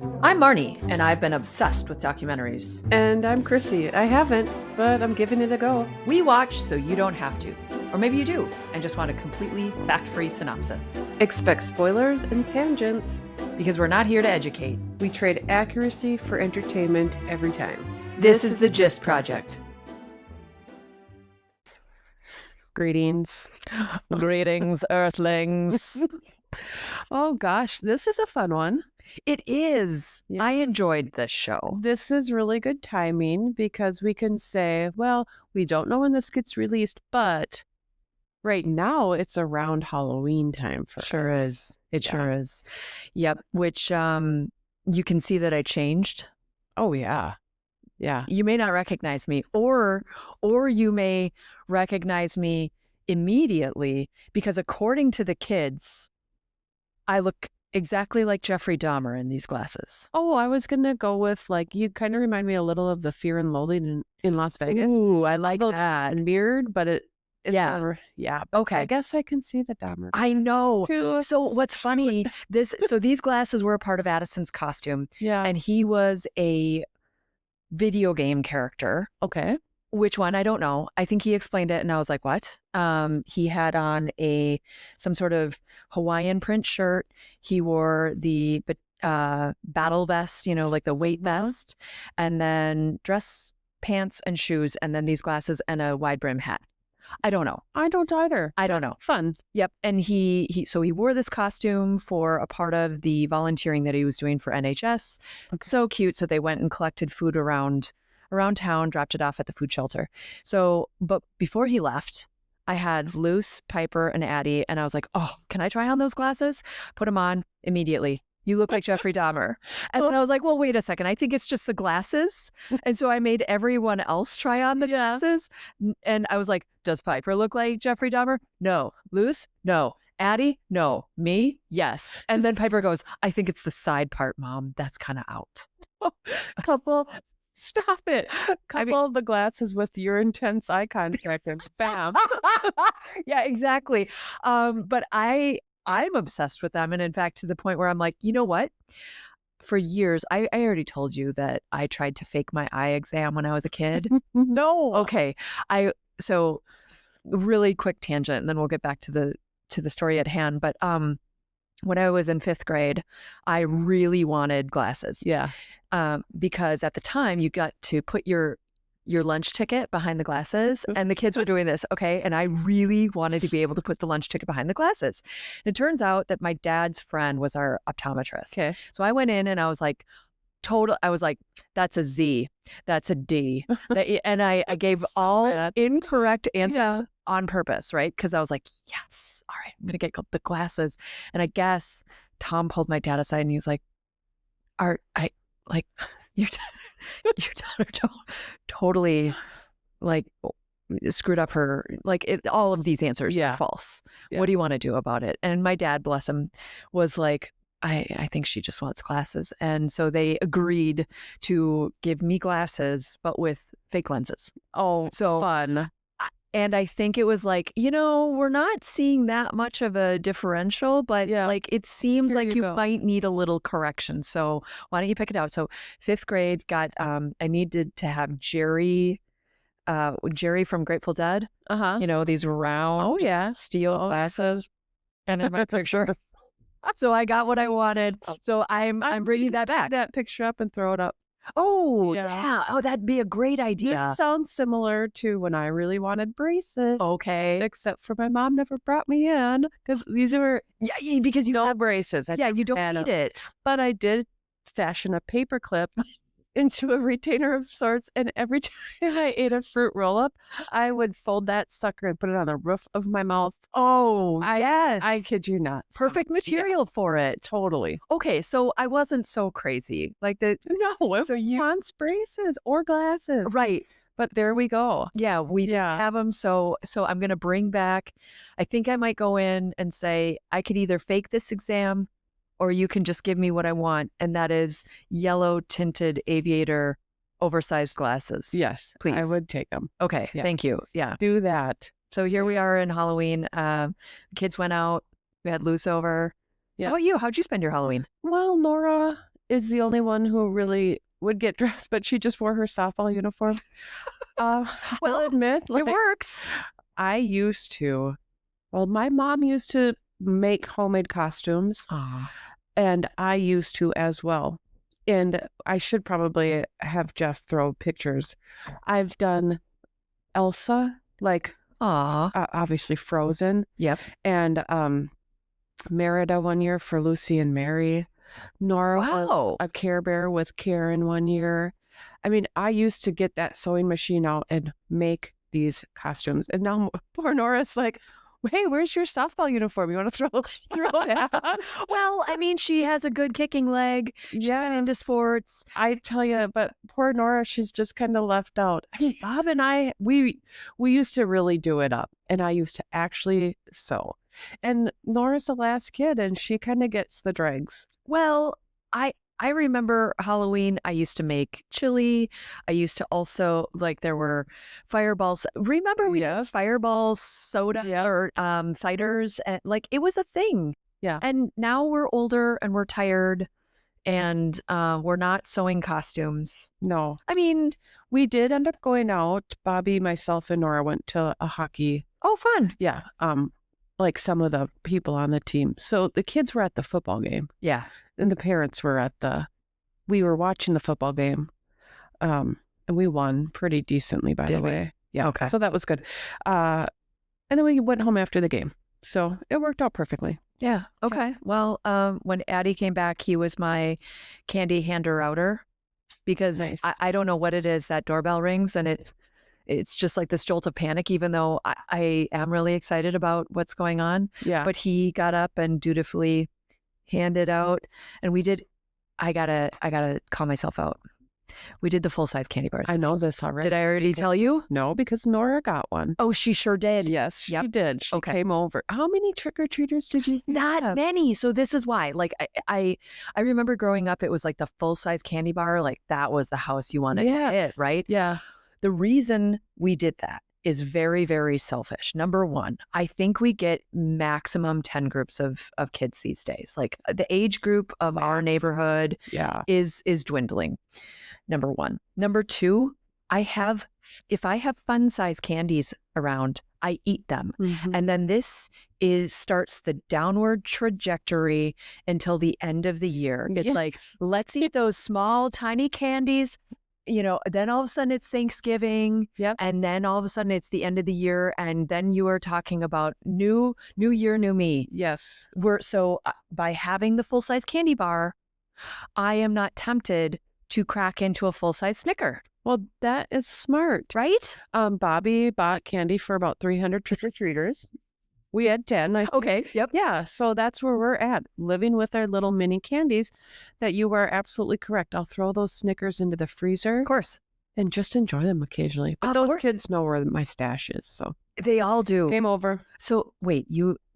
I'm Marnie, and I've been obsessed with documentaries. And I'm Chrissy. I haven't, but I'm giving it a go. We watch so you don't have to. Or maybe you do, and just want a completely fact-free synopsis. Expect spoilers and tangents. Because we're not here to educate. We trade accuracy for entertainment every time. This is the Gist Project. Greetings. Greetings, Earthlings. Oh gosh, this is a fun one. It is. Yeah. I enjoyed this show. This is really good timing because we can say, well, we don't know when this gets released, but right now it's around Halloween time for Sure us. is. It sure is. Yep. Which you can see that I changed. Oh yeah. Yeah. You may not recognize me, or you may recognize me immediately because according to the kids, I look exactly like Jeffrey Dahmer in these glasses. Oh, I was going to go with, like, you kind of remind me a little of the Fear and Loathing in Las Vegas. Ooh, I like that. Weird, but it's yeah. Yeah. Okay. I guess I can see the Dahmer. I know. Too. So what's funny, these glasses were a part of Addison's costume. Yeah. And he was a video game character. Okay. Which one? I don't know. I think he explained it and I was like, what? He had on some sort of Hawaiian print shirt. He wore the battle vest, like the weight vest, and then dress pants and shoes, and then these glasses and a wide brim hat. I don't know. I don't either. I don't know. Fun. Yep. And he wore this costume for a part of the volunteering that he was doing for NHS. Okay. So cute. So they went and collected food around town, dropped it off at the food shelter. So, but before he left, I had Luce, Piper, and Addie, and I was like, oh, can I try on those glasses? Put them on immediately. You look like Jeffrey Dahmer. And then I was like, well, wait a second. I think it's just the glasses. And so I made everyone else try on the glasses. And I was like, does Piper look like Jeffrey Dahmer? No. Luce? No. Addie? No. Me? Yes. And then Piper goes, I think it's the side part, Mom. That's kind of out. Stop it. Couple of the glasses with your intense eye contact and bam. Yeah, exactly. But I'm obsessed with them. And in fact, to the point where I'm like, you know what? For years, I already told you that I tried to fake my eye exam when I was a kid. No. Okay. So really quick tangent, and then we'll get back to the story at hand. But when I was in 5th grade, I really wanted glasses. Yeah. Because at the time you got to put your lunch ticket behind the glasses, and the kids were doing this. Okay. And I really wanted to be able to put the lunch ticket behind the glasses. And it turns out that my dad's friend was our optometrist. Okay. So I went in and I was like, that's a Z, that's a D. And I gave all incorrect answers on purpose, right? Because I was like, yes, all right, I'm going to get the glasses. And I guess Tom pulled my dad aside and he's like, Art, your daughter totally screwed up her, all of these answers are false. Yeah. What do you want to do about it? And my dad, bless him, was like, I think she just wants glasses. And so they agreed to give me glasses, but with fake lenses. Oh, so fun. And I think it was like, we're not seeing that much of a differential, but it seems like you might need a little correction. So why don't you pick it out? So 5th grade got, I needed to have Jerry from Grateful Dead. Uh-huh. These round steel glasses. And in my picture. So I got what I wanted. So I'm bringing that back. That picture up and throw it up. Oh, yeah. Oh, that'd be a great idea. This sounds similar to when I really wanted braces. Okay. Except for my mom never brought me in because these were... Yeah, because you don't have braces. You don't need it. But I did fashion a paper clip into a retainer of sorts, and every time I ate a fruit roll-up, I would fold that sucker and put it on the roof of my mouth. Oh, yes. I kid you not. Perfect material for it. Totally. Okay, so I wasn't so crazy. No, so you want braces or glasses. Right. But there we go. Yeah, we have them. So I'm going to bring back, I think I might go in and say, I could either fake this exam or you can just give me what I want. And that is yellow tinted aviator oversized glasses. Yes, please. I would take them. Okay. Yeah. Thank you. Yeah. Do that. So here we are in Halloween. Kids went out. We had Luce over. Yeah. How about you? How'd you spend your Halloween? Well, Nora is the only one who really would get dressed, but she just wore her softball uniform. I'll admit, It works. I used to. Well, my mom used to make homemade costumes, Aw. and I used to as well. And I should probably have Jeff throw pictures. I've done Elsa, like Aw. obviously Frozen, Yep. and Merida one year for Lucy and Mary. Nora was Wow. a Care Bear with Karen one year. I mean, I used to get that sewing machine out and make these costumes. And now poor Nora's like, hey, where's your softball uniform? You want to throw that on? Well, I mean, she has a good kicking leg. She's been into sports. I tell you, but poor Nora, she's just kind of left out. I mean, Bob and I, we used to really do it up, and I used to actually sew. And Nora's the last kid, and she kind of gets the dregs. Well, I remember Halloween. I used to make chili. I used to also, like, there were fireballs. Remember we did fireball sodas or ciders, and like it was a thing. Yeah. And now we're older and we're tired, and we're not sewing costumes. No. I mean, we did end up going out. Bobby, myself, and Nora went to a hockey. Oh, fun. Yeah. Like some of the people on the team. So the kids were at the football game. Yeah. And the parents were we were watching the football game. And we won pretty decently, by the way. Yeah. Okay. So that was good. And then we went home after the game. So it worked out perfectly. Yeah. Okay. Well, when Addie came back, he was my candy hander outer because Nice. I don't know what it is. That doorbell rings and it's just like this jolt of panic, even though I am really excited about what's going on. Yeah. But he got up and dutifully handed out, and I gotta call myself out. We did the full-size candy bars. I know this already. Did I already tell you? No, because Nora got one. Oh, she sure did. Yes, she Yep. did. She came over. How many trick-or-treaters did you Not have? many. So this is why. Like I remember growing up, it was like the full-size candy bar. Like that was the house you wanted to hit, right? Yeah. The reason we did that is very, very selfish. Number one, I think we get maximum 10 groups of kids these days. Like the age group of our neighborhood is dwindling. Number one. Number two, if I have fun size candies around, I eat them. Mhm. And then this starts the downward trajectory until the end of the year. It's Yeah. like, let's eat those small, tiny candies. Then all of a sudden it's Thanksgiving. Yep. And then all of a sudden it's the end of the year. And then you are talking about new year, new me. Yes. By having the full size candy bar, I am not tempted to crack into a full size Snicker. Well, that is smart. Right? Bobby bought candy for about 300 trick-or-treaters. We had 10. I think. Okay. Yep. Yeah. So that's where we're at, living with our little mini candies. That you are absolutely correct. I'll throw those Snickers into the freezer. Of course. And just enjoy them occasionally. But Of those course. kids know where my stash is. So They all do. game over. So wait,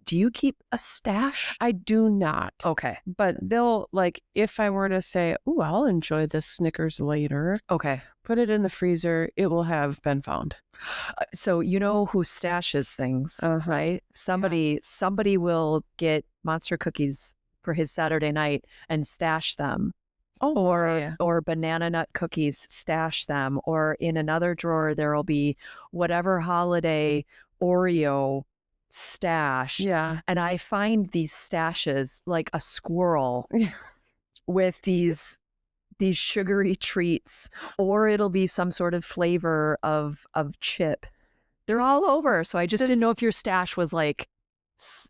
do you keep a stash? I do not. Okay. But they'll, like, if I were to say, oh, I'll enjoy this Snickers later, Okay. put it in the freezer, it will have been found. So you know who stashes things, right? Somebody will get Monster cookies for his Saturday night and stash them. Oh, Or banana nut cookies, stash them. Or in another drawer, there'll be whatever holiday Oreo stash. yeah. And I find these stashes like a squirrel with these sugary treats, or it'll be some sort of flavor of chip. They're all over. So I just didn't know if your stash was like,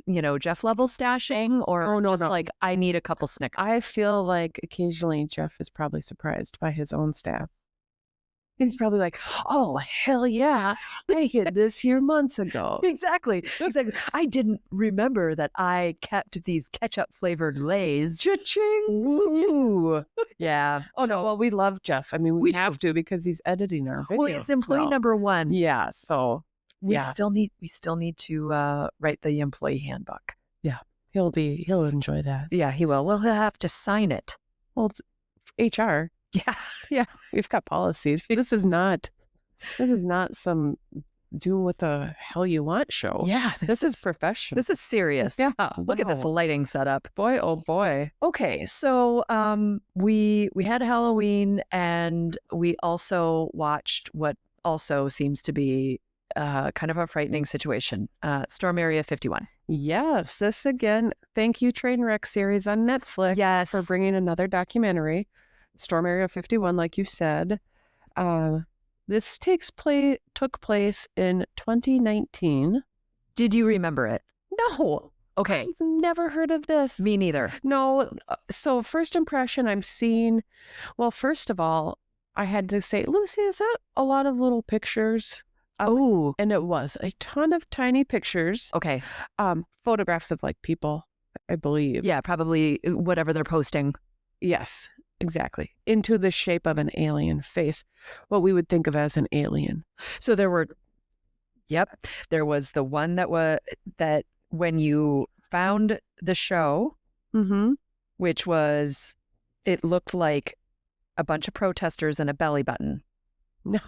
Jeff level stashing or no. like I need a couple Snickers. I feel like occasionally Jeff is probably surprised by his own staff. He's probably like, oh, hell yeah, I hit this here months ago. Exactly. I didn't remember that I kept these ketchup flavored Lays. Cha-ching. Ooh. Yeah. Oh, no. Well, we love Jeff. I mean, we have to because he's editing our videos. Well, he's employee number one. Yeah. So we still need to write the employee handbook. Yeah. He'll enjoy that. Yeah, he will. Well, he'll have to sign it. Well, it's HR. Yeah. Yeah. We've got policies. This is not some do what the hell you want show. Yeah, This is professional. This is serious. Yeah. Look at this wow. lighting setup. Boy, oh boy. Okay, so we had Halloween, and we also watched what also seems to be kind of a frightening situation. Storm Area 51. Yes, this again. Thank you, Trainwreck series on Netflix. Yes. For bringing another documentary, Storm Area 51, like you said. This took place in 2019. Did you remember it? No. Okay. I've never heard of this. Me neither. No. So first impression I'm seeing, well, first of all, I had to say, Lucy, is that a lot of little pictures? Oh. And it was a ton of tiny pictures. Okay. Photographs of like people, I believe. Yeah, probably whatever they're posting. Yes, exactly. Into the shape of an alien face, what we would think of as an alien. So there was the one that when you found the show, which was, it looked like a bunch of protesters and a belly button. No.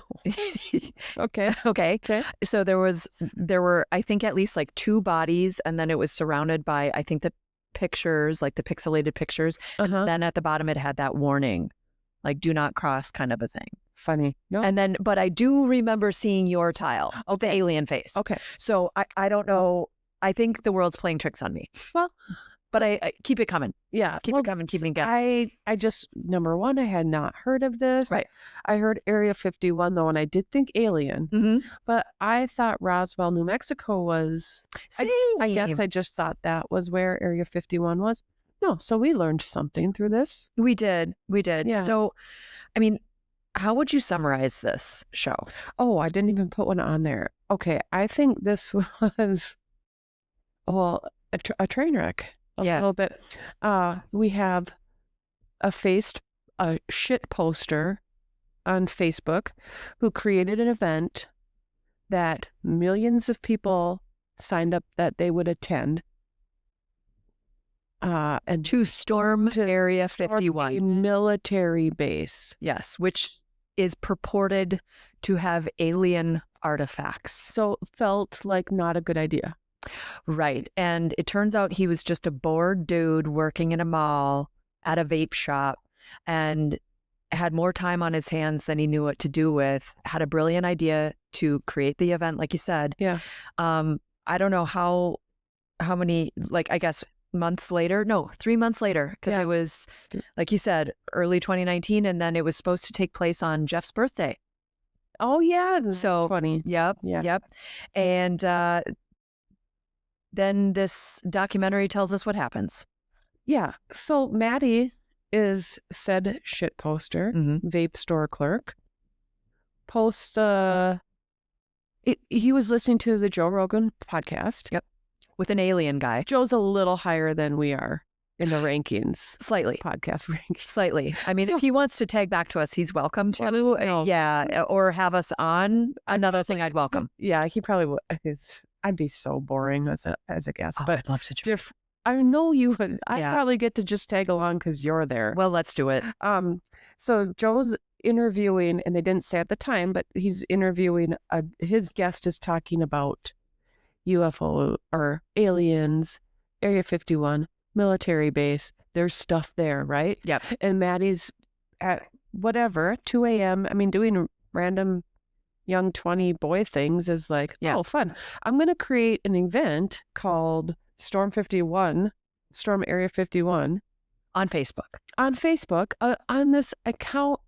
Okay. Okay. So there were, I think, at least like 2 bodies, and then it was surrounded by, I think, the pictures, like the pixelated pictures. And then at the bottom it had that warning, like do not cross kind of a thing. Funny. No. And then, but I do remember seeing your tile, the alien face. Okay. So I don't know. I think the world's playing tricks on me. Well, but I keep it coming. Yeah. Keep it coming. Keep me guessing. I just, number one, I had not heard of this. Right. I heard Area 51 though, and I did think alien, but I thought Roswell, New Mexico was, I guess I just thought that was where Area 51 was. No. So we learned something through this. We did. Yeah. So, I mean, how would you summarize this show? Oh, I didn't even put one on there. Okay. I think this was, well, a train wreck. A little bit. We have a shit poster on Facebook who created an event that millions of people signed up that they would attend. And to storm Area 51. A military base. Yes, which is purported to have alien artifacts. So felt like not a good idea. Right. And it turns out he was just a bored dude working in a mall at a vape shop and had more time on his hands than he knew what to do with, had a brilliant idea to create the event, like you said. Yeah. I don't know how many, like, I guess 3 months later, because it was, like you said, early 2019, and then it was supposed to take place on Jeff's birthday. Oh, yeah. So funny. Yep. And then this documentary tells us what happens. Yeah. So Maddie is said shit poster, vape store clerk, posts, he was listening to the Joe Rogan podcast. Yep. With an alien guy. Joe's a little higher than we are in the rankings. Slightly. Podcast rankings. Slightly. I mean, if he wants to tag back to us, he's welcome to. Yeah. Or have us on. Another thing I'd welcome. Yeah, he probably would. I'd be so boring as a guest. But I'd love to. I know you would. I'd probably get to just tag along because you're there. Well, let's do it. So Joe's interviewing, and they didn't say at the time, but he's interviewing, his guest is talking about UFO or aliens, Area 51, military base. There's stuff there, right? Yep. And Maddie's at whatever, 2 a.m., I mean, doing random young 20 boy things is like, oh, fun. I'm going to create an event called Storm Area 51. On Facebook. On this account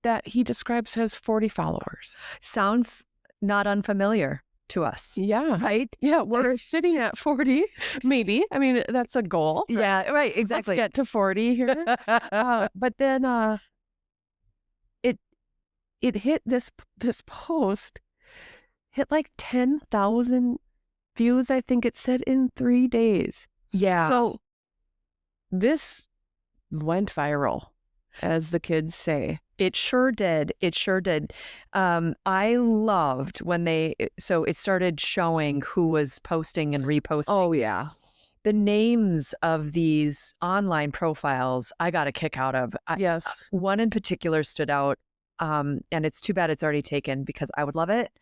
that he describes has 40 followers. Sounds not unfamiliar to us. Yeah. Right? Yeah, we're sitting at 40, maybe. I mean, that's a goal. Right? Yeah, right, exactly. Let's get to 40 here. But then it hit this post, hit like 10,000 views, I think it said, in 3 days. Yeah. So this went viral, as the kids say. It sure did. I loved when it started showing who was posting and reposting. Oh, yeah. The names of these online profiles I got a kick out of. Yes. One in particular stood out. and it's too bad it's already taken because I would love it.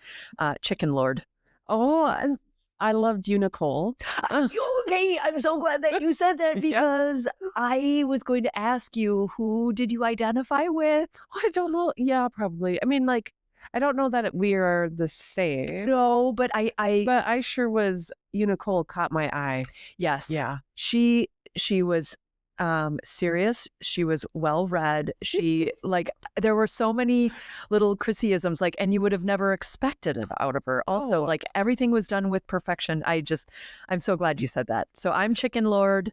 Chicken Lord. Oh, I loved Unicole. Okay, I'm so glad that you said that because I was going to ask you, who did you identify with? I don't know. Yeah, probably. I mean, like, I don't know that we are the same. No, but But I sure was. Unicole caught my eye. yes. Yeah. She was serious. She was well read. She like there were so many little Chrissyisms, like, and you would have never expected it out of her. Also, like everything was done with perfection. I'm so glad you said that. So I'm Chicken Lord.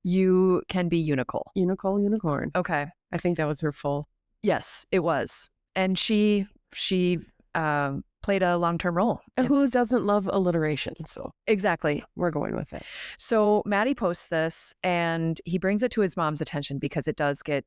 You can be Unicole. Unicole Unicorn. Okay. I think that was her full. Yes, it was. And she played a long-term role. Who doesn't love alliteration? So exactly. We're going with it. So Maddie posts this and he brings it to his mom's attention because it does get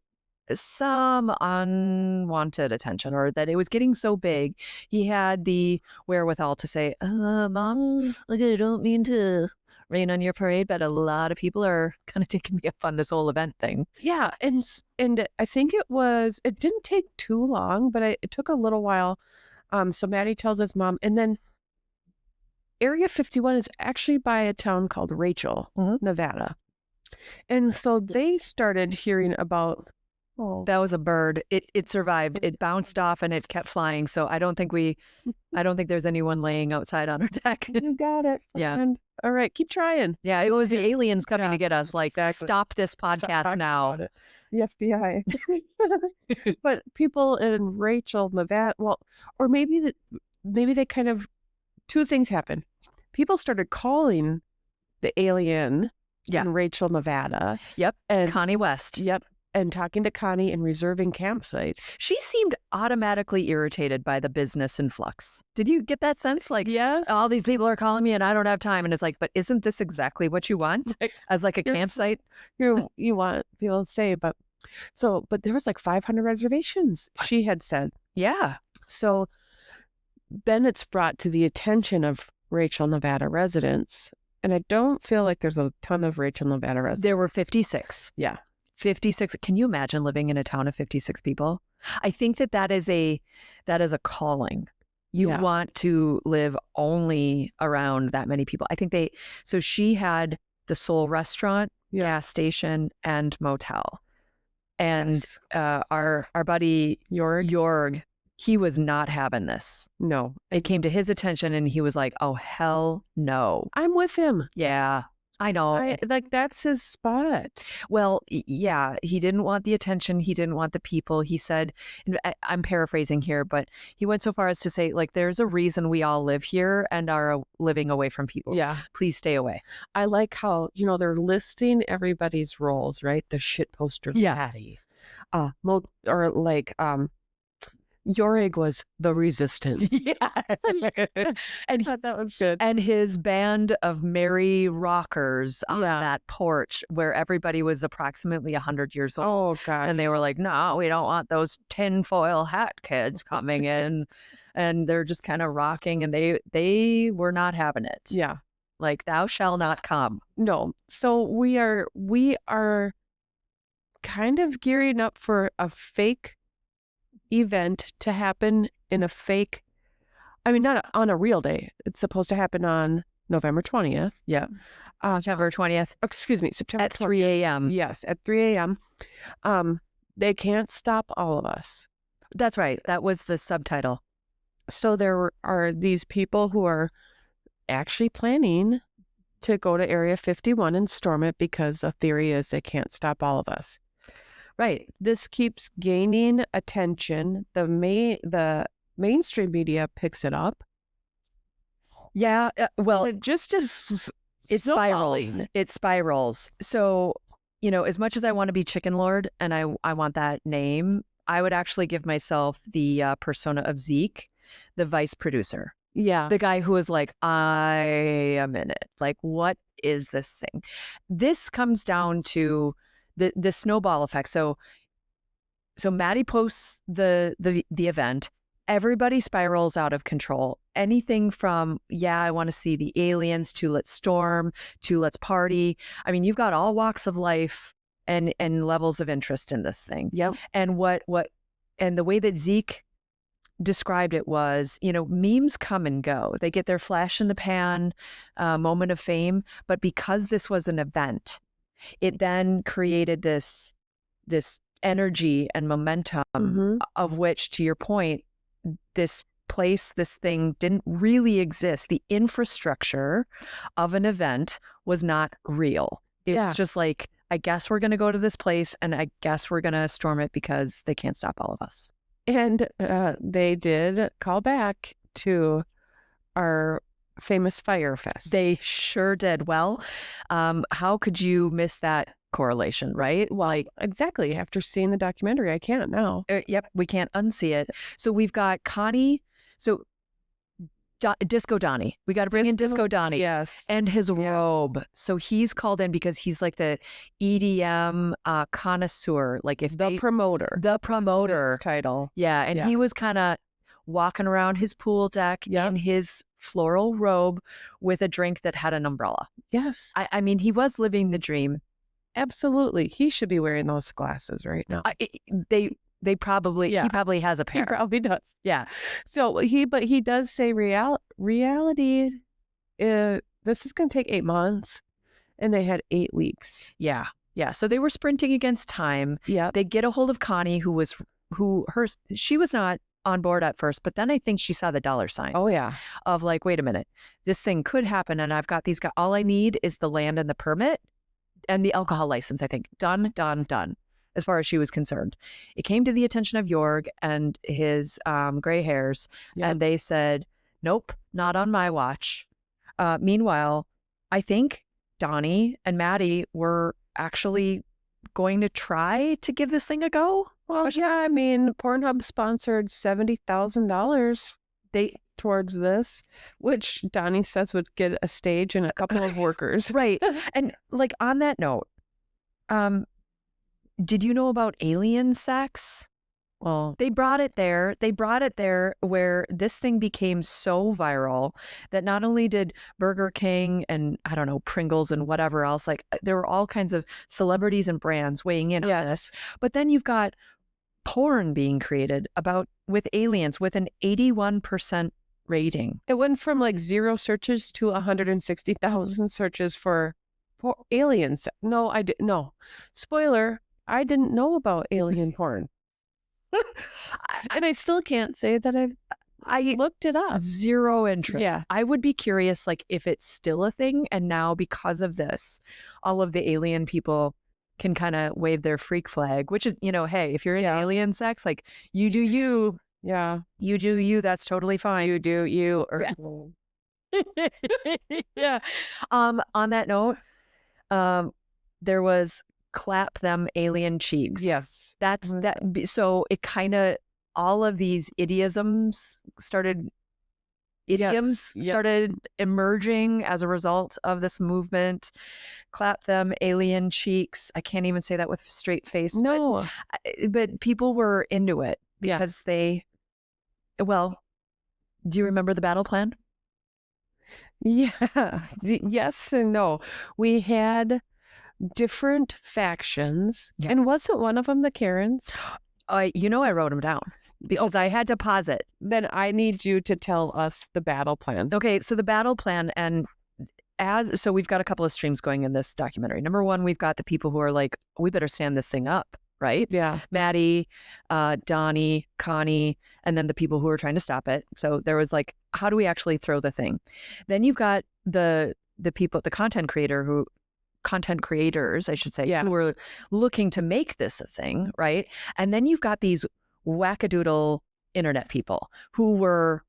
some unwanted attention, or that it was getting so big. He had the wherewithal to say, Mom, look, I don't mean to rain on your parade, but a lot of people are kind of taking me up on this whole event thing. Yeah. And I think it didn't take too long, but it took a little while. So Maddie tells his mom, and then Area 51 is actually by a town called Rachel, Nevada. And so they started hearing about. Oh, that was a bird. It survived. It bounced off and it kept flying. So I don't think there's anyone laying outside on our deck. You got it. Yeah. And, all right. Keep trying. Yeah. It was the aliens coming to get us. Like, stop this podcast now. The FBI. But people in Rachel, Nevada, well, or maybe they kind of, two things happened. People started calling the alien in Rachel, Nevada. Yep. And Connie West. Yep. And talking to Connie and reserving campsites. She seemed automatically irritated by the business influx. Did you get that sense? Like, all these people are calling me and I don't have time. And it's like, but isn't this exactly what you want as like a campsite? You want people to stay. But there was like 500 reservations, she had said. Yeah. So then it's brought to the attention of Rachel, Nevada residents. And I don't feel like there's a ton of Rachel, Nevada residents. There were 56. Yeah. 56. Can you imagine living in a town of 56 people? I think that is a calling. You want to live only around that many people. I think so she had the sole restaurant, gas station, and motel. And our buddy Jorg, he was not having this. No. It came to his attention and he was like, oh, hell no. I'm with him. Yeah. I know. That's his spot. Well, yeah, he didn't want the attention. He didn't want the people. He said, and I'm paraphrasing here, but he went so far as to say, like, there's a reason we all live here and are living away from people. Yeah. Please stay away. I like how, they're listing everybody's roles, right? The shit poster fatty. Yorig was the resistance. Yeah. And I thought that was good. And his band of merry rockers on that porch where everybody was approximately 100 years old. Oh, gosh. And they were like, no, we don't want those tinfoil hat kids coming in. And they're just kind of rocking and they were not having it. Yeah. Like, thou shall not come. No. So we are kind of gearing up for a fake event to happen in a fake, not on a real day. It's supposed to happen on November 20th. Yeah. September 20th. Excuse me, September at 20th. 3 a.m. Yes, at 3 a.m. They can't stop all of us. That's right. That was the subtitle. So there are these people who are actually planning to go to Area 51 and storm it because the theory is they can't stop all of us. Right. This keeps gaining attention. The mainstream media picks it up. Yeah. Well, it just is. It spirals. It spirals. So, as much as I want to be Chicken Lord and I want that name, I would actually give myself the persona of Zeke, the vice producer. Yeah. The guy who was like, I am in it. Like, what is this thing? This comes down to the snowball effect. So Maddie posts the event. Everybody spirals out of control. Anything from, I want to see the aliens, to let's storm, to let's party. I mean, you've got all walks of life and levels of interest in this thing. Yep. And what And the way that Zeke described it was, memes come and go. They get their flash in the pan moment of fame. But because this was an event, it then created this energy and momentum of which, to your point, this thing didn't really exist. The infrastructure of an event was not real. It's just like, I guess we're going to go to this place and I guess we're going to storm it because they can't stop all of us. And they did call back to our famous Fire Fest. They sure did. Well, how could you miss that correlation, right? Like, exactly. After seeing the documentary, I can't now. Yep, we can't unsee it. So we've got Connie. So Disco Donnie. We got to bring in Disco Donnie. Yes. And his robe. So he's called in because he's like the EDM connoisseur. Like the promoter. The promoter. Title. Yeah. And he was kind of walking around his pool deck in his floral robe with a drink that had an umbrella. Yes. I mean, he was living the dream. Absolutely. He should be wearing those glasses right now. He probably has a pair. He probably does. Yeah. So he does say reality, this is going to take 8 months, and they had 8 weeks. Yeah. Yeah. So they were sprinting against time. Yeah. They get a hold of Connie, she was not on board at first, but then I think she saw the dollar signs. Oh yeah. Of like, wait a minute, this thing could happen. And I've got these guys. All I need is the land and the permit and the alcohol license, I think. Done. As far as she was concerned. It came to the attention of Jorg and his gray hairs, and they said, nope, not on my watch. Meanwhile, I think Donnie and Maddie were actually going to try to give this thing a go. Well, yeah, I mean, Pornhub sponsored $70,000 towards this, which Donnie says would get a stage and a couple of workers. Right. And like on that note, did you know about alien sex? Well, they brought it there. They brought it there where this thing became so viral that not only did Burger King and, I don't know, Pringles and whatever else, like there were all kinds of celebrities and brands weighing in on this. But then you've got porn being created with aliens with an 81% rating. It went from like 0 searches to 160,000 searches for aliens. No, I didn't. No. Spoiler. I didn't know about alien porn. And I still can't say that I looked it up. Zero interest. Yeah. I would be curious, like, if it's still a thing. And now, because of this, all of the alien people can kind of wave their freak flag, which is, hey, if you're in alien sex, like, you do you. Yeah. You do you. That's totally fine. You do you. Yeah. On that note, there was clap them alien cheeks. Yes. That's that. So it kind of, all of these idioms started emerging as a result of this movement. Clap them alien cheeks. I can't even say that with a straight face. No. But people were into it because do you remember the battle plan? Yeah. Yes and no. We had different factions. Yeah. And wasn't one of them the Karens? I wrote them down because I had to pause it. Then I need you to tell us the battle plan. Okay, so the battle plan, and so we've got a couple of streams going in this documentary. Number one, we've got the people who are like, we better stand this thing up, right? Yeah. Maddie, Donnie, Connie, and then the people who are trying to stop it. So there was like, how do we actually throw the thing? Then you've got the people, the content creators, I should say, who were looking to make this a thing, right? And then you've got these wackadoodle internet people who were,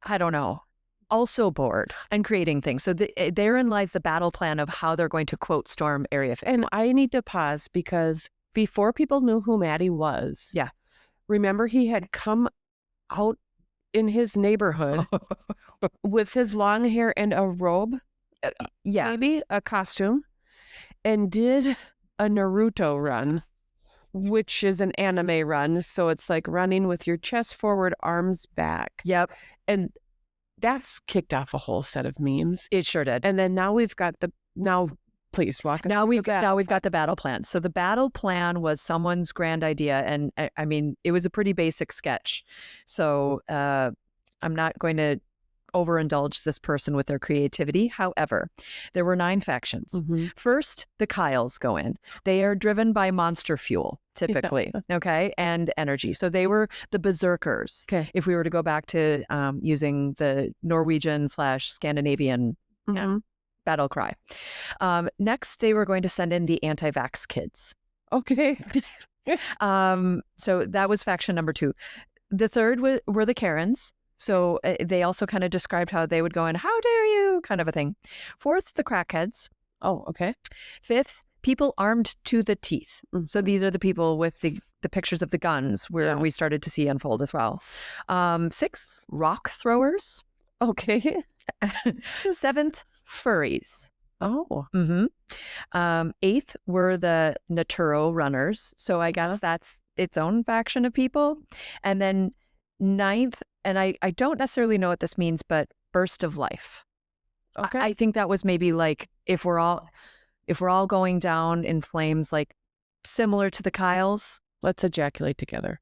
I don't know, also bored and creating things. So therein lies the battle plan of how they're going to, quote, storm Area 51. And I need to pause because before people knew who Maddie was, remember he had come out in his neighborhood with his long hair and a robe, maybe a costume, and did a Naruto run, which is an anime run. So it's like running with your chest forward, arms back. Yep. And that's kicked off a whole set of memes. It sure did. And then now we've got now Please walk us Now through we've the now we've got the battle plan. So the battle plan was someone's grand idea, and I mean it was a pretty basic sketch. So I'm not going to overindulge this person with their creativity. However, there were 9 factions. First, the Kyles go in. They are driven by monster fuel, typically, okay, and energy. So they were the berserkers. Okay. If we were to go back to using the Norwegian/Scandinavian battle cry. Next, they were going to send in the anti-vax kids. Okay. So that was faction number 2. The third were the Karens. So they also kind of described how they would go in, how dare you, kind of a thing. Fourth, the crackheads. Oh, okay. Fifth, people armed to the teeth. So these are the people with the pictures of the guns where we started to see unfold as well. Sixth, rock throwers. Okay. Seventh, furries. Oh. Eighth were the Naturo runners. So I guess that's its own faction of people. And then ninth, and I don't necessarily know what this means, but burst of life. Okay. I think that was maybe like if we're all going down in flames, like similar to the Kyles. Let's ejaculate together.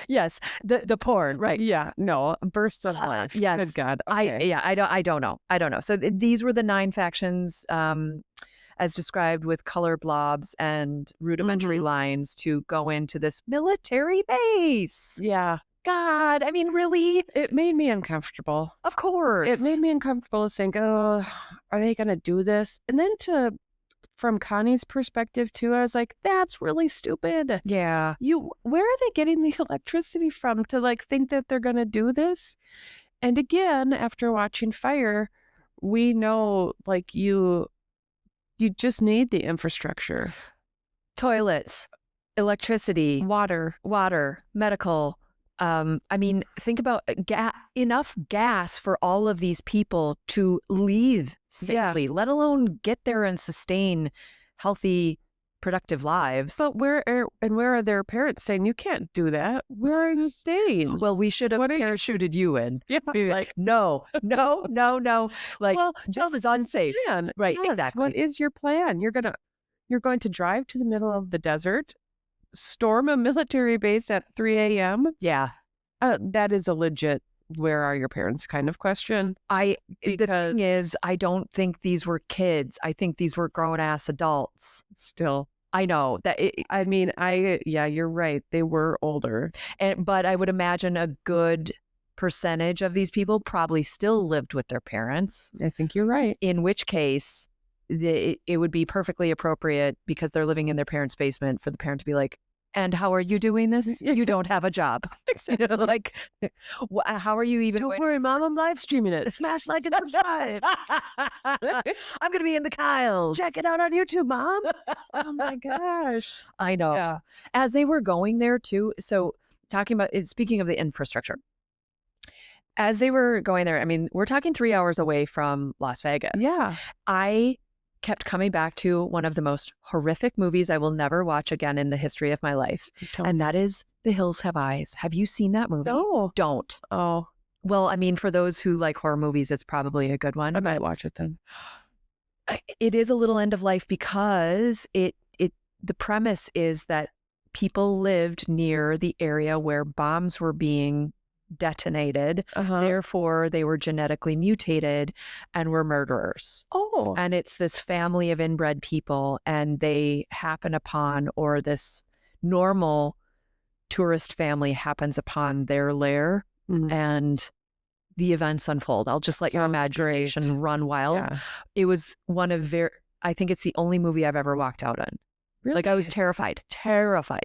Yes, the porn, right? Yeah, no, bursts of life. Yes, good God. Okay. I don't know. So these were the 9 factions, as described, with color blobs and rudimentary lines to go into this military base. Yeah. God, I mean, really? It made me uncomfortable. Of course. It made me uncomfortable to think, oh, are they going to do this? And then from Connie's perspective too, I was like, that's really stupid. Yeah. Where are they getting the electricity from to like think that they're going to do this? And again, after watching Fire, we know like you just need the infrastructure. Toilets, electricity, water, medical. I mean, think about enough gas for all of these people to leave safely, let alone get there and sustain healthy, productive lives. But where are their parents saying you can't do that? Where are you staying? Well, we should have parachuted you in. Yeah, like no. Like, well, this is unsafe. Plan. Right, yes. exactly. What is your plan? You're going to drive to the middle of the desert, storm a military base at 3 a.m. Yeah. That is a legit where are your parents kind of question. The thing is, I don't think these were kids. I think these were grown-ass adults. Still. I know that. You're right. They were older. But I would imagine a good percentage of these people probably still lived with their parents. I think you're right. In which case, it would be perfectly appropriate, because they're living in their parents' basement, for the parent to be like, and how are you doing this? You don't have a job. Like, how are you even? Don't worry, Mom, I'm live streaming it. Smash like and subscribe. I'm going to be in the Kyles. Check it out on YouTube, Mom. Oh my gosh. I know. Yeah. As they were going there too. So speaking of the infrastructure, as they were going there, I mean, we're talking 3 hours away from Las Vegas. Yeah. I kept coming back to one of the most horrific movies I will never watch again in the history of my life. And that is The Hills Have Eyes. Have you seen that movie? No. Don't. Oh. Well, I mean, for those who like horror movies, it's probably a good one. I might watch it then. It is a little end of life because the premise is that people lived near the area where bombs were being detonated. Therefore, they were genetically mutated and were murderers. Oh. And it's this family of inbred people, and they happen upon, or this normal tourist family happens upon their lair, and the events unfold. I'll just let your imagination run wild. Yeah. It was I think it's the only movie I've ever walked out on. Really? Like, I was terrified.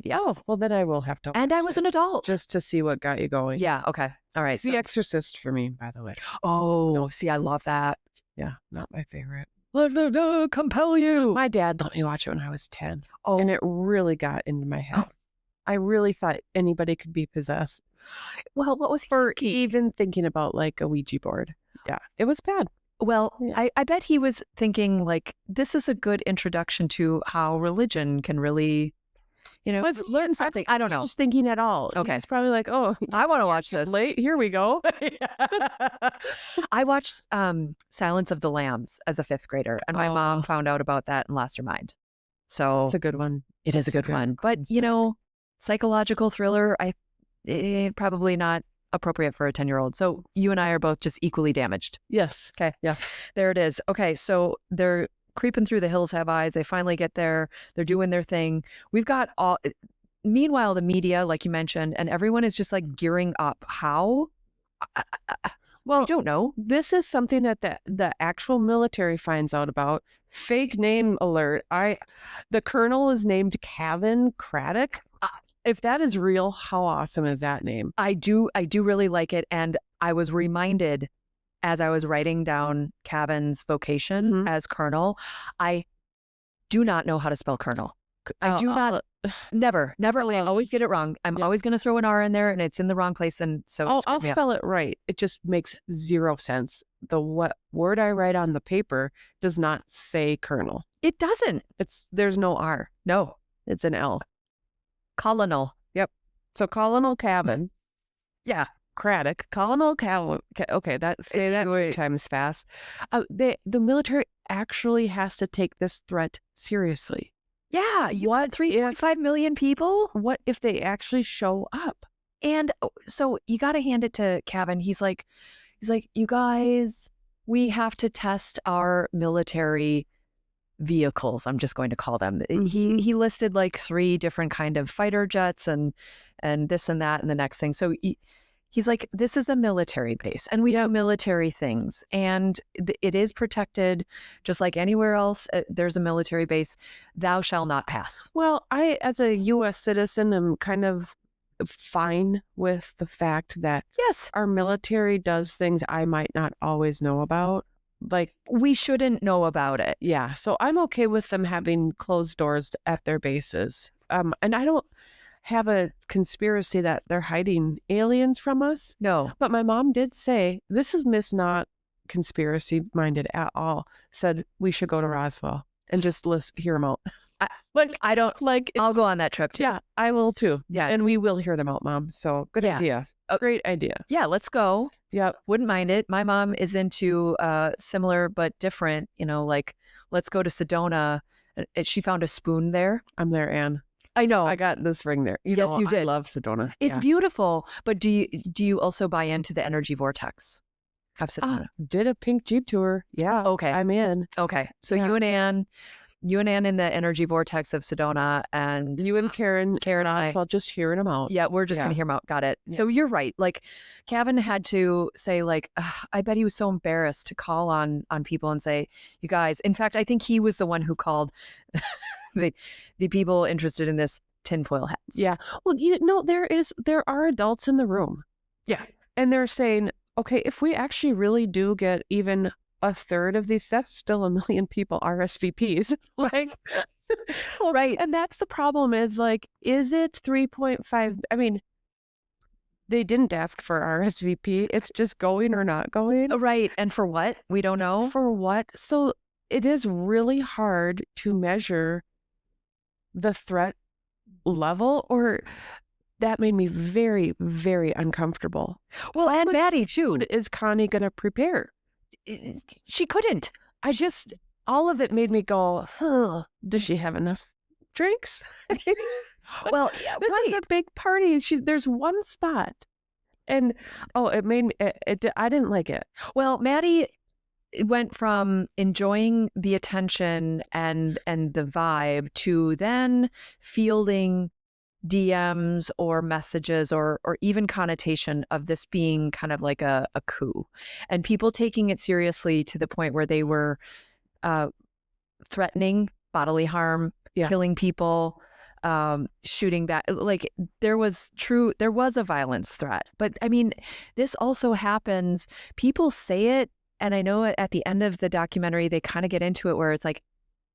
Yes. Oh, well, then I will have to. And I was an adult. Just to see what got you going. Yeah. Okay. All right. It's The Exorcist for me, by the way. Oh, no. See, I love that. Yeah. Not my favorite. Let compel you. My dad let me watch it when I was 10. Oh. And it really got into my head. I really thought anybody could be possessed. Well, what was for even thinking about like a Ouija board? Yeah. It was bad. Well, yeah. I bet he was thinking like, this is a good introduction to how religion can really, learn something. I don't know. Just thinking at all. Okay. He's probably like, oh, I want to watch this. late. Here we go. I watched Silence of the Lambs as a 5th grader, and my mom found out about that and lost her mind. So it's a good one. It is a good one. But, psychological thriller, probably not appropriate for a 10-year-old. So you and I are both just equally damaged. Yes. Okay. Yeah. There it is. Okay. So they're creeping through the hills have eyes. They finally get there. They're doing their thing. We've got meanwhile, the media, like you mentioned, and everyone is just like gearing up. How? Well, I don't know. This is something that the actual military finds out about. Fake name alert. The colonel is named Kevin Craddock. If that is real, how awesome is that name? I do really like it. And I was reminded as I was writing down Kevin's vocation as colonel, I do not know how to spell colonel. I do not. Never. I always get it wrong. I'm always going to throw an R in there and it's in the wrong place. And so I'll spell it right. It just makes zero sense. The word I write on the paper does not say colonel. It doesn't. There's no R. No. It's an L. Colonel. Yep. So Colonel Cabin. Yeah. Craddock. Colonel Cabin. Okay, say that 3 times fast. The military actually has to take this threat seriously. Yeah. What? 3.5 million people? What if they actually show up? And so you got to hand it to Kevin. He's like, you guys, we have to test our military vehicles. I'm just going to call them. He listed like 3 different kind of fighter jets and this and that and the next thing. So he's like, this is a military base and we do military things and it is protected just like anywhere else. There's a military base. Thou shall not pass. Well, I, as a U.S. citizen, am kind of fine with the fact that our military does things I might not always know about. Like, we shouldn't know about it. Yeah. So I'm okay with them having closed doors at their bases. And I don't have a conspiracy that they're hiding aliens from us. No. But my mom did say, this is not conspiracy minded at all, said we should go to Roswell and just hear them out. I'll go on that trip too. Yeah, I will too. Yeah. And we will hear them out, Mom. So good idea. Great idea. Yeah, let's go. Yeah. Wouldn't mind it. My mom is into similar but different, like let's go to Sedona. She found a spoon there. I'm there, Anne. I know. I got this ring there. You did. I love Sedona. It's beautiful. But do you also buy into the energy vortex of Sedona? Did a pink Jeep tour. Yeah. Okay. I'm in. Okay. So you and Ann in the energy vortex of Sedona, and you and Karen and I. Well, just hearing them out. Yeah, we're just going to hear them out. Got it. Yeah. So you're right. Like, Kevin had to say, like, I bet he was so embarrassed to call on people and say, you guys. In fact, I think he was the one who called the people interested in this tinfoil hats. Yeah. Well, there are adults in the room. Yeah. And they're saying, okay, if we actually really do get even a third of these, that's still 1 million people RSVPs. Like, right. And that's the problem is like, is it 3.5? I mean, they didn't ask for RSVP. It's just going or not going. Right. And for what? We don't know. For what? So it is really hard to measure the threat level, or that made me very, very uncomfortable. Well, and Maddie too. Is Connie going to prepare? She couldn't. All of it made me go, does she have enough drinks? Well, this is a big party. There's one spot. And, it made me, I didn't like it. Well, Maddie went from enjoying the attention and the vibe to then fielding DMs or messages or even connotation of this being kind of like a coup, and people taking it seriously to the point where they were threatening bodily harm, killing people, shooting back. Like there was a violence threat. But I mean, this also happens. People say it, and I know at the end of the documentary they kind of get into it where it's like,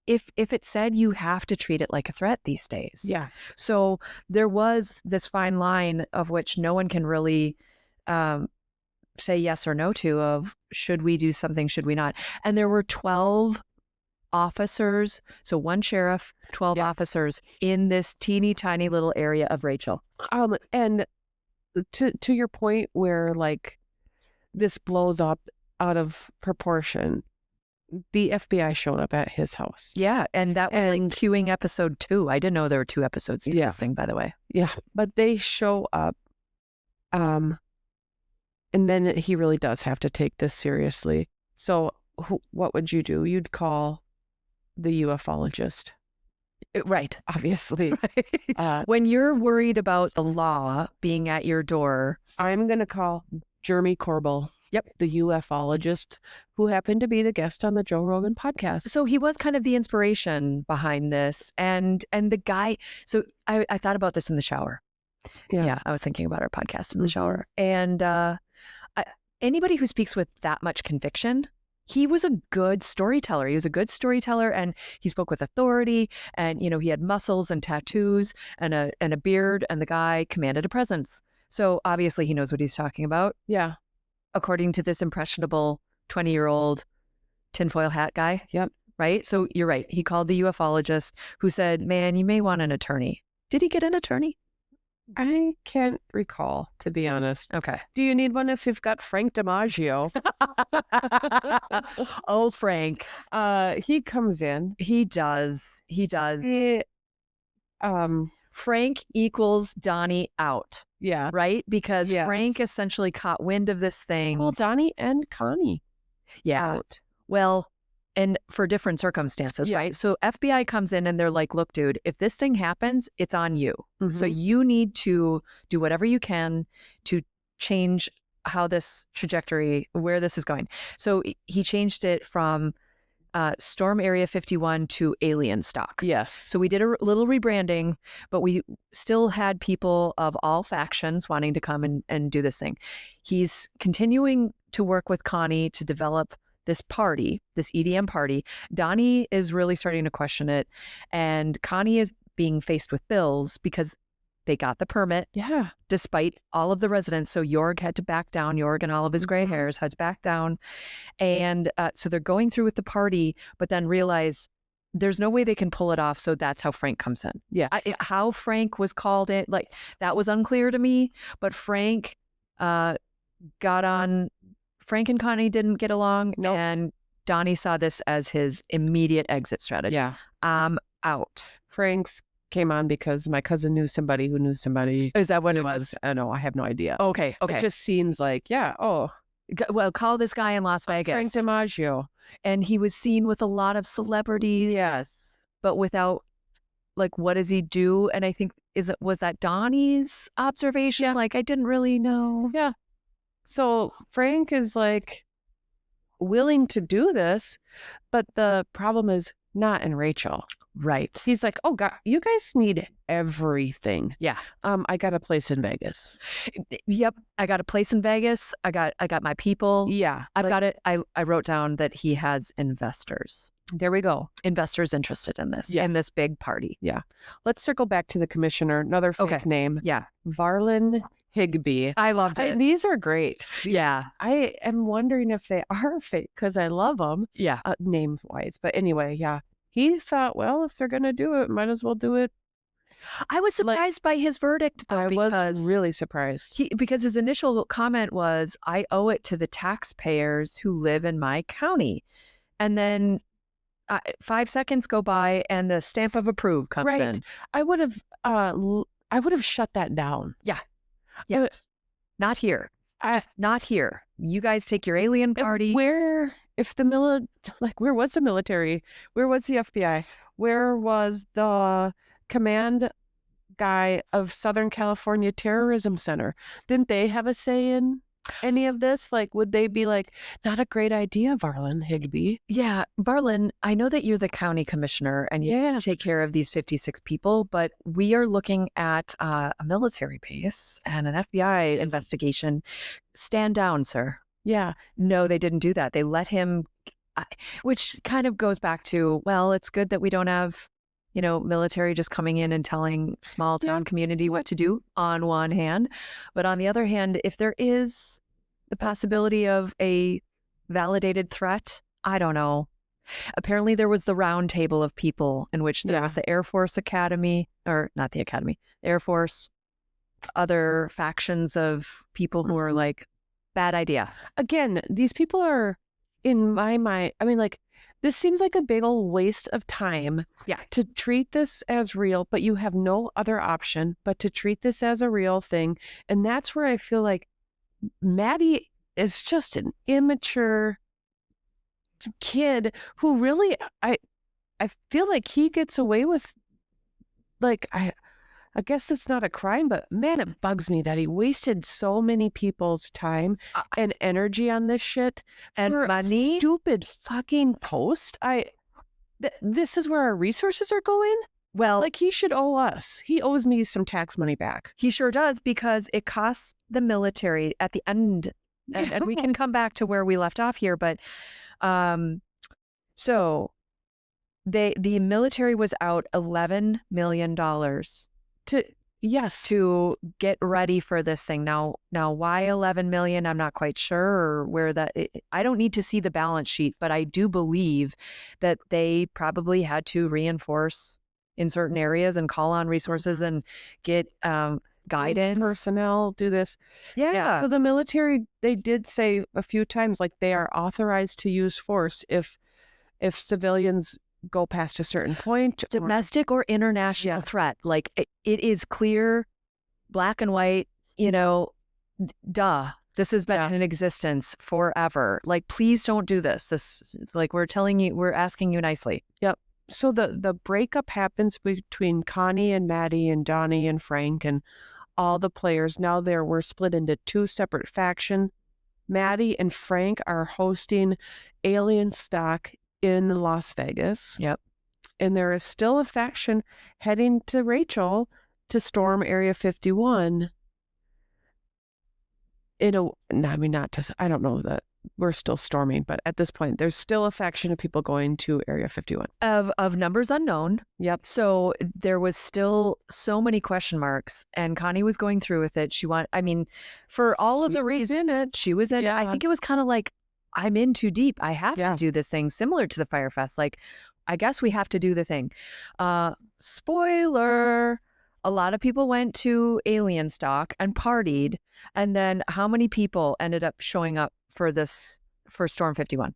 if it said, you have to treat it like a threat these days. Yeah. So there was this fine line of which no one can really say yes or no to, of should we do something, should we not? And there were 12 officers. So one sheriff, 12 officers in this teeny tiny little area of Rachel. And to your point where like this blows up out of proportion, the FBI showed up at his house. Yeah, and that was like queuing episode 2. I didn't know there were 2 episodes to this thing, by the way. Yeah, but they show up, and then he really does have to take this seriously. So what would you do? You'd call the ufologist. Right. Obviously. Right. When you're worried about the law being at your door. I'm going to call Jeremy Corbell. Yep. The ufologist who happened to be the guest on the Joe Rogan podcast. So he was kind of the inspiration behind this. And the guy, so I thought about this in the shower. Yeah. I was thinking about our podcast in the shower. And anybody who speaks with that much conviction, he was a good storyteller. He was a good storyteller, and he spoke with authority, and, he had muscles and tattoos and a beard, and the guy commanded a presence. So obviously he knows what he's talking about. Yeah. According to this impressionable 20-year-old tinfoil hat guy. Yep. Right? So you're right. He called the ufologist who said, man, you may want an attorney. Did he get an attorney? I can't recall, to be honest. Okay. Do you need one if you've got Frank DiMaggio? Oh, Frank. He comes in. He does. Frank equals Donnie out. Yeah. Right? Because Frank essentially caught wind of this thing. Well, Donnie and Connie. Yeah. Out. Well, and for different circumstances, right? So FBI comes in and they're like, look, dude, if this thing happens, it's on you. Mm-hmm. So you need to do whatever you can to change how this trajectory, where this is going. So he changed it from Storm Area 51 to Alien Stock. Yes. So we did a little rebranding, but we still had people of all factions wanting to come and do this thing. He's continuing to work with Connie to develop this party, this EDM party. Donnie is really starting to question it. And Connie is being faced with bills because they got the permit. Yeah. Despite all of the residents. So Jorg had to back down. Jorg and all of his gray hairs had to back down. And so they're going through with the party, but then realize there's no way they can pull it off. So that's how Frank comes in. Yeah. How Frank was called in, like, that was unclear to me. But Frank got on. Frank and Connie didn't get along, and Donnie saw this as his immediate exit strategy. Yeah. I'm out. Frank's came on because my cousin knew somebody who knew somebody. Is that what it was? I know. I have no idea. Okay. It just seems like, well, call this guy in Las Vegas. Frank DiMaggio. And he was seen with a lot of celebrities. Yes. But without, like, what does he do? And I think, was that Donnie's observation? Yeah. Like, I didn't really know. Yeah. So Frank is like willing to do this, but the problem is not in Rachel. Right. He's like, oh God, you guys need everything. Yeah. I got a place in Vegas. Yep. I got a place in Vegas. I got my people. Yeah. I've got it. I wrote down that he has investors. There we go. Investors interested in this, in this big party. Yeah. Let's circle back to the commissioner. Another fake name. Yeah. Varlin Higbee. I loved it. These are great. Yeah. I am wondering if they are fake because I love them. Yeah. Name-wise. But anyway, yeah. He thought, well, if they're going to do it, might as well do it. I was surprised by his verdict, though. I was really surprised. Because his initial comment was, I owe it to the taxpayers who live in my county. And then 5 seconds go by and the stamp of approve comes in. I would have shut that down. Yeah. Yeah. Not here. Just not here. You guys take your alien party. Where was the military? Where was the FBI? Where was the command guy of Southern California Terrorism Center? Didn't they have a say in any of this? Like, would they be like, not a great idea, Varlin Higbee? Yeah. Varlin, I know that you're the county commissioner and you take care of these 56 people, but we are looking at a military base and an FBI investigation. Stand down, sir. Yeah. No, they didn't do that. They let him, which kind of goes back to, well, it's good that we don't have, military just coming in and telling small town community what to do on one hand. But on the other hand, if there is the possibility of a validated threat, I don't know. Apparently there was the round table of people in which there was the Air Force Academy, or not the Academy, Air Force, other factions of people who are like, bad idea. Again, these people are, in my mind, I mean, like, this seems like a big old waste of time to treat this as real, but you have no other option but to treat this as a real thing. And that's where I feel like Maddie is just an immature kid who really, I feel like he gets away with, like, I guess it's not a crime, but man, it bugs me that he wasted so many people's time and energy on this shit and for money. A stupid fucking post. This is where our resources are going. Well, like, he should owe us. He owes me some tax money back. He sure does, because it costs the military at the end, and we can come back to where we left off here. But so the military was out $11 million to get ready for this thing. Now why 11 million? I'm not quite sure, or where that. I don't need to see the balance sheet, but I do believe that they probably had to reinforce in certain areas and call on resources and get guidance, personnel, do this. So the military, they did say a few times, like, they are authorized to use force if civilians go past a certain point. Domestic or international threat. Like, it is clear, black and white, duh. This has been in existence forever. Like, please don't do this. This, like, we're asking you nicely. Yep. So the breakup happens between Connie and Maddie and Donnie and Frank and all the players. Now we're split into two separate factions. Maddie and Frank are hosting Alien Stock in Las Vegas. Yep. And there is still a faction heading to Rachel to storm Area 51. I don't know that we're still storming, but at this point, there's still a faction of people going to Area 51. Of numbers unknown. Yep. So there was still so many question marks, and Connie was going through with it. For all of the reasons, she was in it. I think it was kind of like, I'm in too deep. I have to do this thing, similar to the Firefest. Like, I guess we have to do the thing. Spoiler, a lot of people went to Alien Stock and partied. And then how many people ended up showing up for Storm 51?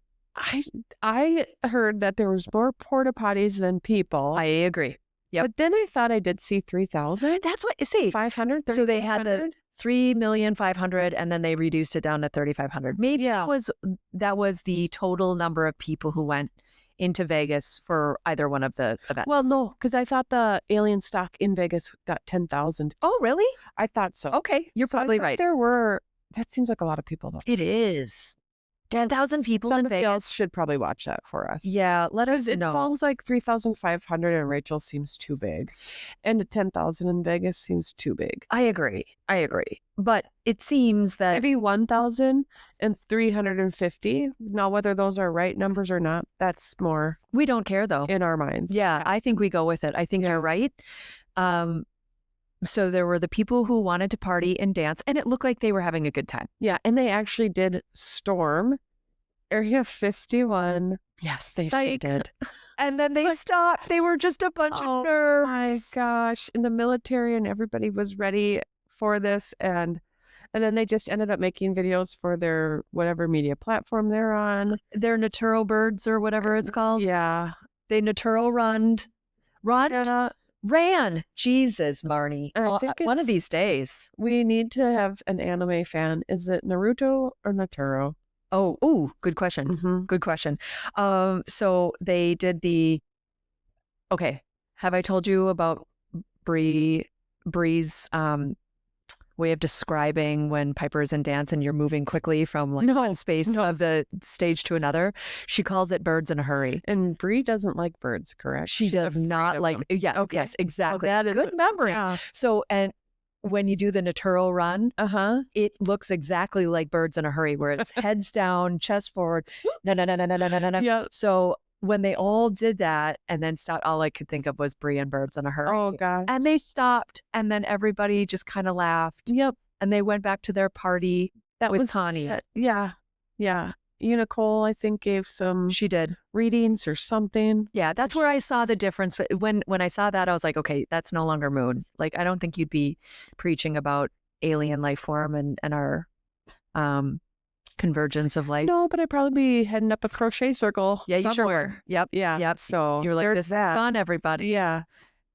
I heard that there was more porta potties than people. I agree. Yep. But then I thought I did see 3,000. That's what, see. 500? So they had the 3,500,000, and then they reduced it down to 3,500. Maybe that was the total number of people who went into Vegas for either one of the events. Well, no, because I thought the Alien Stock in Vegas got 10,000. Oh, really? I thought so. Okay, you're probably right. That seems like a lot of people, though. It is. 10,000 people in Vegas. Else should probably watch that for us. Yeah, let us know. It sounds like 3,500 in Rachel seems too big. And 10,000 in Vegas seems too big. I agree. But it seems that maybe 1,350. Now, whether those are right numbers or not, that's more. We don't care, though. In our minds. Yeah, I think we go with it. I think you're right. So there were the people who wanted to party and dance, and it looked like they were having a good time. Yeah, and they actually did storm Area 51. Yes, they did. And then they stopped. They were just a bunch of nerds. Oh my gosh. And the military and everybody was ready for this. And then they just ended up making videos for their whatever media platform they're on. Their Naturo birds or whatever it's called. Yeah. They Naturo ran. Jesus, Marnie. I think one of these days. We need to have an anime fan. Is it Naruto or Naturo? Oh, good question. Mm-hmm. Good question. So they did okay. Have I told you about Bree's way of describing when Piper is in dance and you're moving quickly from one space of the stage to another? She calls it birds in a hurry. And Bree doesn't like birds, correct? She does not like. Yes, okay. Yes, exactly. That is good memory. Yeah. So, and when you do the Naturo run, it looks exactly like birds in a hurry, where it's heads down, chest forward. No. Yeah. So when they all did that and then stopped, all I could think of was Bree and birds in a hurry. Oh, God. And they stopped, and then everybody just kind of laughed. Yep. And they went back to their party with Connie. Yeah. Nicole, I think, gave some She did. readings or something. Yeah, that's where I saw the difference. But when I saw that, I was like, okay, that's no longer moon. Like, I don't think you'd be preaching about alien life form and our convergence of life. No, but I'd probably be heading up a crochet circle. Yeah, you sure somewhere. were. Yep. Yeah. Yep. So You're like, there's this that. is fun, everybody. Yeah.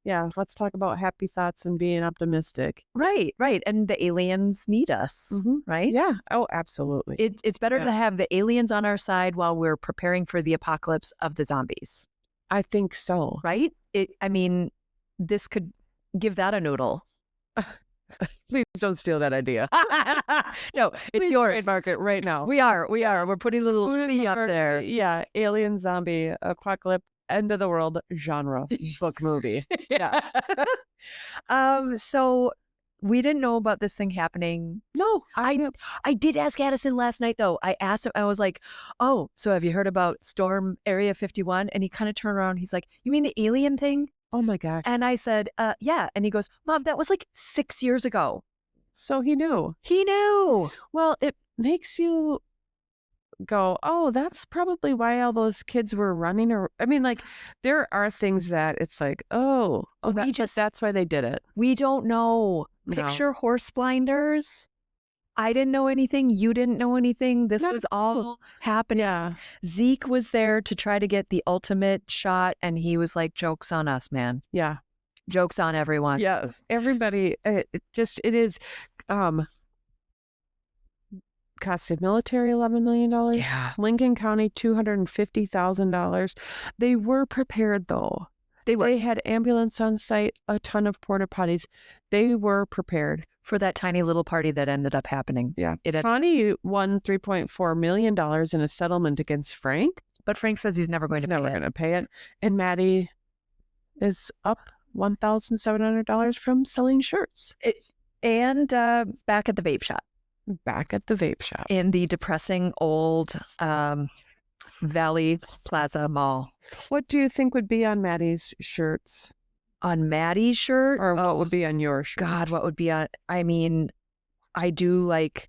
Yeah. Let's talk about happy thoughts and being optimistic. Right. And the aliens need us, right? Yeah. Oh, absolutely. It's better to have the aliens on our side while we're preparing for the apocalypse of the zombies. I think so. Right? I mean, this could give that a noodle. Please don't steal that idea. No, it's Please yours. trademark it right now. We are. We're putting a little C up there. Yeah. Alien, zombie, apocalypse, end of the world genre book movie. Yeah. So we didn't know about this thing happening. No, I did ask Addison last night, though. I asked him, I was like, oh, so have you heard about Storm Area 51? And he kind of turned around. He's like, you mean the alien thing? Oh my gosh. And I said, yeah. And he goes, Mom, that was like 6 years ago. So he knew. He knew. Well, it makes you go, oh, that's probably why all those kids were running. Or I mean, like, there are things that it's like, but that's why they did it. We don't know. No. Picture horse blinders. I didn't know anything. You didn't know anything. This was all happening. Yeah. Zeke was there to try to get the ultimate shot, and he was like, joke's on us, man. Yeah. Joke's on everyone. Yes. Everybody, it is, cost the military $11 million. Yeah. Lincoln County, $250,000. They were prepared, though. They had ambulance on site, a ton of porta potties. They were prepared for that tiny little party that ended up happening. Yeah. Connie won $3.4 million in a settlement against Frank. But Frank says he's never going to pay it. And Maddie is up $1,700 from selling shirts. And back at the vape shop. Back at the vape shop. In the depressing old Valley Plaza Mall. What do you think would be on Maddie's shirts? On Maddie's shirt? Or what would be on your shirt? God, what would be on... I mean, I do like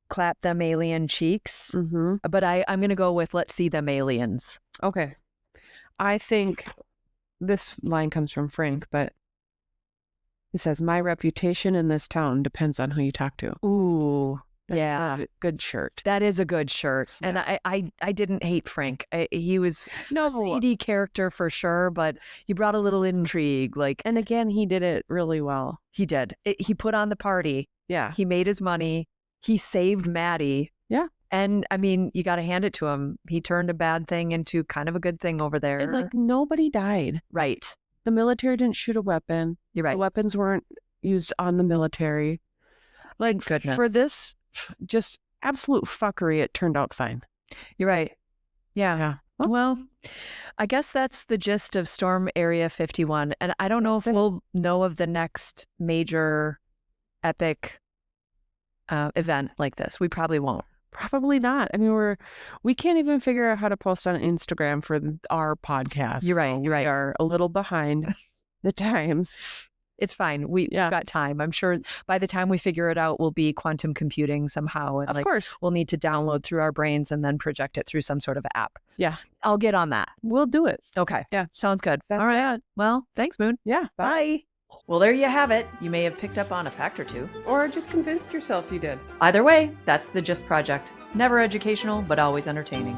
clap them alien cheeks, but I'm going to go with let's see them aliens. Okay. I think this line comes from Frank, but it says, my reputation in this town depends on who you talk to. Ooh. Yeah. Good shirt. That is a good shirt. Yeah. And I didn't hate Frank. He was a seedy character for sure, but he brought a little intrigue. And again, he did it really well. He did. He put on the party. Yeah. He made his money. He saved Maddie. Yeah. And I mean, you got to hand it to him. He turned a bad thing into kind of a good thing over there. And nobody died. Right. The military didn't shoot a weapon. You're right. The weapons weren't used on the military. Goodness. For this just absolute fuckery, it turned out fine. You're right. Yeah. Well, I guess that's the gist of Storm Area 51. And I don't know if we'll know of the next major epic event like this. We probably won't. Probably not. I mean, we can't even figure out how to post on Instagram for our podcast. You're right. You're right. We are a little behind the times. It's fine. We've got time. I'm sure by the time we figure it out, we'll be quantum computing somehow. And of course. We'll need to download through our brains and then project it through some sort of app. Yeah. I'll get on that. We'll do it. Okay. Yeah. Sounds good. That's all right. that. Well, thanks, Moon. Yeah. Bye. Well, there you have it. You may have picked up on a fact or two. Or just convinced yourself you did. Either way, that's the GIST Project. Never educational, but always entertaining.